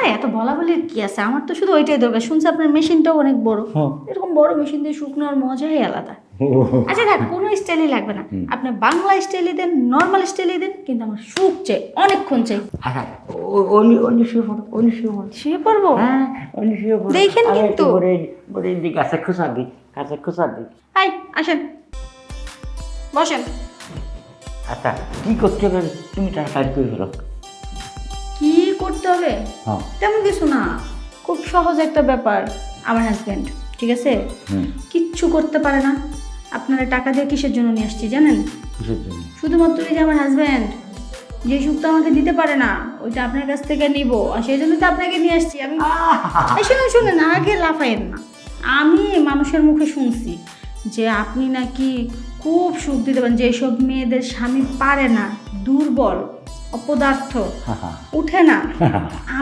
আরে এত বলা বলির কি আছে, আমার তো শুধু ওইটাই দরকার। শুনছি আপনার মেশিনটাও অনেক বড়। এরকম বড় মেশিন দিয়ে শুকনোর মজাই আলাদা। আচ্ছা থাক, কোনো স্টাইলই লাগবে না, আপনি বাংলা স্টাইলই দেন, নর্মাল স্টাইলই দেন, কিন্তু আমার সুখ চাই, অনেকক্ষণ চাই। আচ্ছা অন্য শুয়ে পড়ো, অন্য শুয়ে পড়ো। শুয়ে পড়বো? হ্যাঁ অন্য শুয়ে পড়ো। দেখেন কিন্তু। ওরে দিকে কাছে খোঁচা দিই, কাছে খোঁচা দিই। হাই আসেন, বসেন। আচ্ছা কি করতে হবে তুমি তাড়াতাড়ি করে ফেলো। কি করতে হবে? হ্যাঁ তেমন কিছু না, খুব সহজ একটা ব্যাপার। আমার হাজব্যান্ড, ঠিক আছে, কিচ্ছু করতে পারে না। আপনারা টাকা দিয়ে কিসের জন্য নিয়ে আসছি জানেন? কিসের জন্য? শুধুমাত্র এই যে আমার হাজব্যান্ড যে সুখটা আমাকে দিতে পারে না, ওইটা আপনার কাছ থেকে নিব, আর সেই জন্য তো আপনাকে নিয়ে আসছি আমি। এই শুনুন শুনুন, আগে লাফায়েন না। আমি মানুষের মুখে শুনছি যে আপনি নাকি খুব সুখ দিতে পারেন, যেসব মেয়েদের স্বামী পারে না, দুর্বল, অপদার্থ, উঠে না,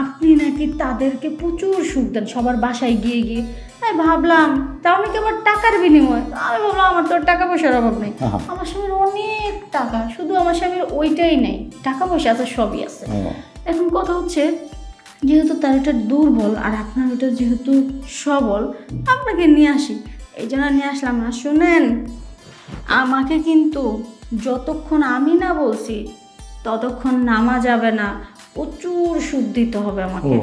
আপনি নাকি তাদেরকে প্রচুর সুখ দেন সবার বাসায় গিয়ে গিয়ে। তাই ভাবলাম, তাও নাকি আমার টাকার বিনিময়। আমি ভাবলাম আমার তো টাকা পয়সার অভাব নেই, আমার স্বামীর অনেক টাকা, শুধু আমার স্বামীর ওইটাই নেই, টাকা পয়সা আছে, সবই আছে। এখন কথা হচ্ছে, যেহেতু তার এটা দুর্বল আর আপনার ওটা যেহেতু সবল, আপনাকে নিয়ে আসি, এই জন্য নিয়ে আসলাম না। শুনেন, আমাকে কিন্তু যতক্ষণ আমি না বলছি ততক্ষণ নামা যাবে না, প্রচুর সুখ দিতে হবে আমাকে।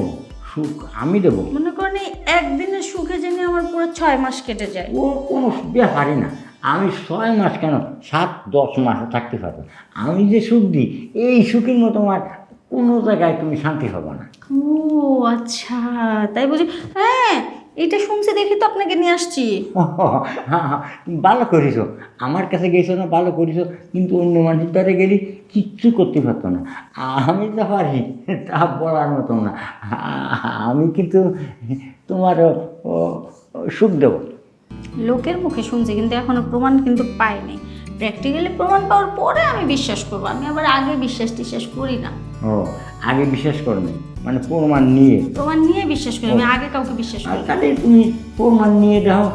সুখ আমি দেবো? মনে করেন এই একদিনের সুখে জেনে আমার পুরো 6 মাস কেটে যায়। ও কোনো ব্যাপারই না, আমি 6 মাস কেন 7-10 মাসও থাকতে পারবো। আমি যে সুখ দিই, এই সুখের মতো আর কোনো জায়গায় তুমি শান্তি পাবো না। ও আচ্ছা, তাই বুঝি। হ্যাঁ, এটা শুনছি দেখি তো আপনাকে নিয়ে আসছি। হ্যাঁ ভালো করিস, আমার কাছে গেছো না, ভালো করিস, কিন্তু অন্য মানুষের দ্বারে গেলি কিচ্ছু করতে পারতো না। আমি তো পারি, তা বলার মতো না। আমি কিন্তু তোমার সুখ দেবো। লোকের মুখে শুনছি, কিন্তু এখনো প্রমাণ কিন্তু পাইনি। প্র্যাকটিক্যালি প্রমাণ পাওয়ার পরে আমি বিশ্বাস করবো, আমি আবার আগে বিশ্বাস করি না। ও আগে বিশ্বাস করবে মানে প্রমাণ নিয়ে? প্রমাণ নিয়ে বিশ্বাস করি, আমি আগে কাউকে বিশ্বাস করি না। তাহলে তুমি প্রমাণ নিয়ে দাও,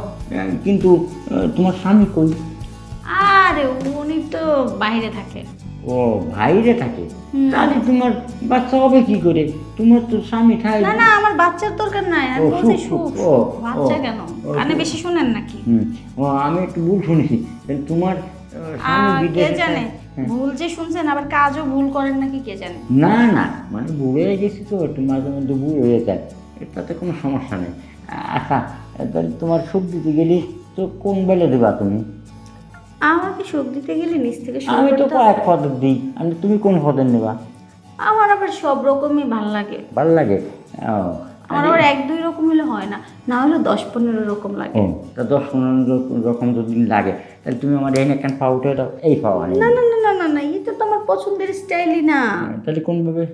কিন্তু তোমার স্বামী কই? আরে উনি তো বাইরে থাকে। ও বাইরে থাকে? তাহলে তোমার বাচ্চা হবে কি করে? তোমার তো স্বামী থাকে। না না, আমার বাচ্চার দরকার নাই, আমি বলছি সুখ। বাচ্চা কেন, কানে বেশি শুনেন নাকি? ও আমি একটু ভুল শুনেছি, তোমার স্বামী কে বিদেশে জানে, থাকে। ভুল যে শুনছেন, আবার কাজও ভুল করেন নাকি কে জানে। না না মানে ভুল হয়ে গেছি তো, একটু মাঝে মধ্যে ভুল হয়ে যায়, তাতে কোনো সমস্যা নেই। আচ্ছা তাহলে তোমার সুখ দিতে গেলি তো কোন বেলে দেবা তুমি? আমাকে সুখ দিতে গেলে নিচ থেকে শুরু আমি তো করতে কয়েক হবে। পদের দিই, আমি তুমি কোন পদের নেবা? আমার আবার সব রকমই ভালো লাগে। ভালো লাগে? ও আমার আবার 1-2 রকম হলে হয় না, না হলে 10-15 রকম লাগে। ও তা 10-15 রকম যদি লাগে, তাহলে তুমি আমার এই কেন পাউটা দাও, এই পাও আনি। না না না না না না, এটা তো আমার পছন্দের স্টাইলই না। তাহলে কোনভাবে?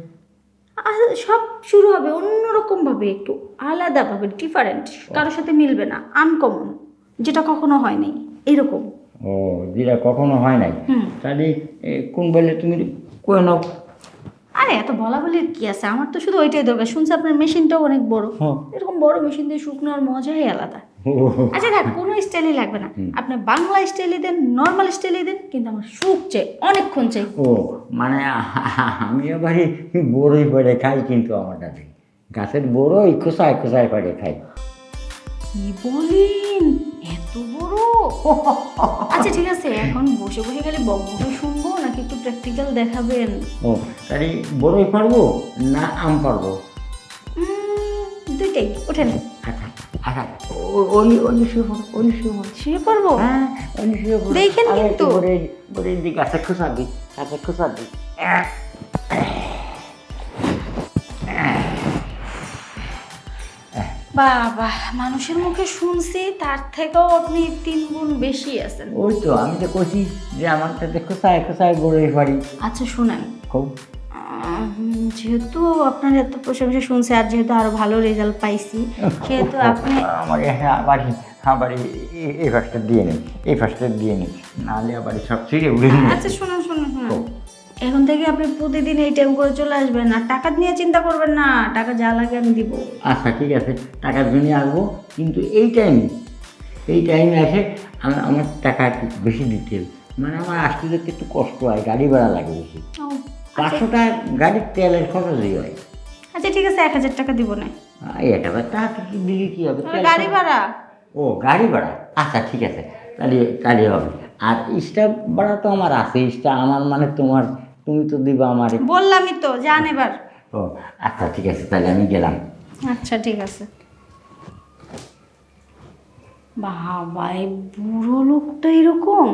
সব শুরু হবে অন্যরকম ভাবে, একটু আলাদা ভাবে, ডিফারেন্ট, কারোর সাথে মিলবে না, আনকমন, যেটা কখনো হয় নাই, এরকম। ও যেটা কখনো হয় নাই, তাহলে কোন বেলে তুমি কয়ে নাও। আরে এত বলা বলির কি আছে, আমার তো শুধু ওইটাই দরকার। শুনছি আপনার মেশিনটাও অনেক বড়। এরকম বড় মেশিন দিয়ে শুকনোর মজাই আলাদা। আচ্ছা থাক, কোনো স্টাইলই লাগবে না, আপনি বাংলা স্টাইলই দেন, নর্মাল স্টাইলই দেন, কিন্তু আমার সুখ চাই, অনেকক্ষণ চাই। ও মানে আমি আবার বড়ই পরে খাই, কিন্তু আমার দাদি গাছের বড়ই খোসায় খোসায় পরে খাই। কি বলেন, এত বড়? আচ্ছা ঠিক আছে, এখন বসে বসে খালি বকবকে শুনবো নাকি একটু প্র্যাকটিক্যাল দেখাবেন? ও তাহলে বড়ই পারবো না আম পারবো? দুইটাই, ওঠেন। আচ্ছা আচ্ছা অন্য শুয়ে পড়ো, অন্য শুয়ে পড়ো। শুয়ে পড়বো? হ্যাঁ অন্য শুয়ে পড়ো। দেখেন কিন্তু। বড়ই দিকে গাছে খোসা দিই, গাছে খোসা দিই। বাবা, মানুষের মুখে শুনছি তার থেকেও আপনি 3 গুণ বেশি আছেন। ওই তো আমি তো কইছি যে আমার তাতে খোসায় খোসায় বড়ই পারি। আচ্ছা শুনেন, খুব যেহেতু আপনার এত প্রশংসা শুনছি আর যেহেতু আরো ভালো রেজাল্ট পাইছি, সেহেতু আপনি আমার আবার আবার এই ফার্স্টটা দিয়ে নেই, এই ফার্স্টটা দিয়ে নেই, নাহলে আবার সব ছিঁড়ে উড়ে নিয়ে। আচ্ছা শুনুন শুনুন শুনুন, এখন থেকে আপনি প্রতিদিন এই টাইম করে চলে আসবেন, আর টাকা নিয়ে চিন্তা করবেন না, টাকা যা লাগে আমি দিব। আচ্ছা ঠিক আছে, টাকার জন্য আসবো, কিন্তু এই টাইমে এসে আমার টাকা একটু বেশি দিতে হবে, মানে আমার আসতে যেতে একটু কষ্ট হয়, গাড়ি ভাড়া লাগে বেশি। 500 টাকা গাড়ির তেলের খরচই হয়। আচ্ছা ঠিক আছে, 1,000 টাকা দিব না। এটা টাকা দিলে কি হবে? গাড়ি ভাড়া। ও গাড়ি ভাড়া, আচ্ছা ঠিক আছে, তাহলে তাহলে হবে। আর স্টাফ ভাড়া তো আমার আছে, স্টাফ আমার মানে তোমার, তুমি তো দিবা আমার। বললামই তো, যান এবার। ও আচ্ছা ঠিক আছে, তাহলে আমি গেলাম। আচ্ছা ঠিক আছে। বাবা, এই বুড়ো লোকটা এরকম।